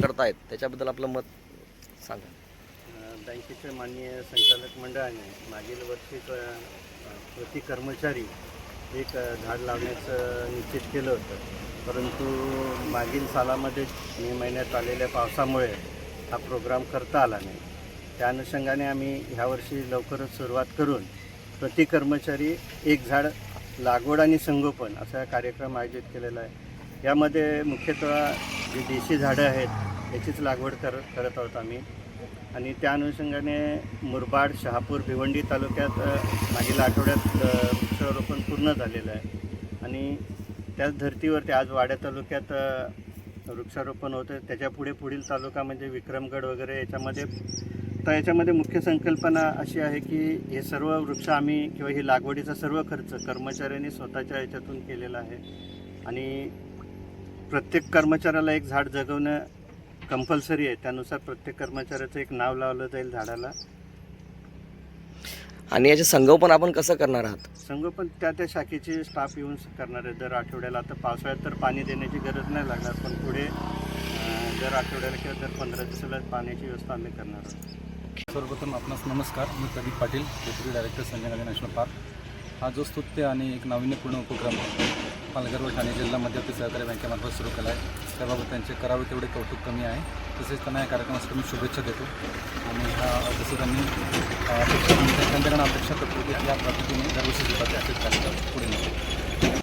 करतायत त्याच्याबद्दल आपलं मत सांगा. बँकेचे माननीय संचालक मंडळाने मागील वर्षीच प्रति कर्मचारी एक झाड लावण्याचं निश्चित केलं होतं, परंतु मागील सालामध्ये मे महिन्यात आलेल्या पावसामुळे हा प्रोग्राम करता आला नाही. त्या अनुषंगाने आम्ही ह्यावर्षी लवकरच सुरुवात करून प्रति कर्मचारी एक झाड लागवड आणि संगोपन असा कार्यक्रम आयोजित केलेला आहे. यामध्ये मुख्यतः जी देशी झाडं आहेत याचीच लागवड करत आहोत आम्ही. आणि त्या अनुषंगाने मुरबाड, शहापूर, भिवंडी तालुक्यात मागील आठवड्यात वृक्षारोपण पूर्ण झालेलं आहे. आणि त्याच धर्तीवरती आज वाड्या तालुक्यात वृक्षारोपण होतं. त्याच्या पुढील तालुका म्हणजे विक्रमगड वगैरे याच्यामध्ये मुख्य संकल्पना अशी आहे की हे सर्व वृक्ष आम्ही किंवा ही लागवडीचा सर्व खर्च कर्मचाऱ्यांनी स्वतःच्या ह्याच्यातून केलेला आहे. आणि प्रत्येक कर्मचाऱ्याला एक झाड जगवणं कंपल्सरी आहे. त्यानुसार प्रत्येक कर्मचाऱ्याचं एक नाव लावलं जाईल झाडाला. आणि याचे संगोपन आपण कसं करणार आहात? संगोपन त्या शाखेची स्टाफ येऊन करणार आहे दर आठवड्याला. आता पावसाळ्यात तर पाणी देण्याची गरज नाही लागणार, पण पुढे दर आठवड्याला किंवा दर 15 दिवसाला पाण्याची व्यवस्था आम्ही करणार आहोत. सर्वप्रथम आपणास नमस्कार. मी Pradeep Patil, deputy director Sanjay Gandhi national park. हा जो स्तुत्य आणि एक नाविन्यपूर्ण उपक्रम पालघर व ठाणे जिल्हा मध्यवर्ती सहकारी बँकेमार्फत सुरू केला आहे, त्याबाबत त्यांचे करावे तेवढे कौतुक कमी आहे. तसेच त्यांना या कार्यक्रमासाठी मी शुभेच्छा देतो. आणि जसं त्यांनी त्यांच्याकडून अपेक्षा करतो की या पद्धतीने दरवर्षी सुद्धा ते असेच कार्यक्रम पुढे नेतो.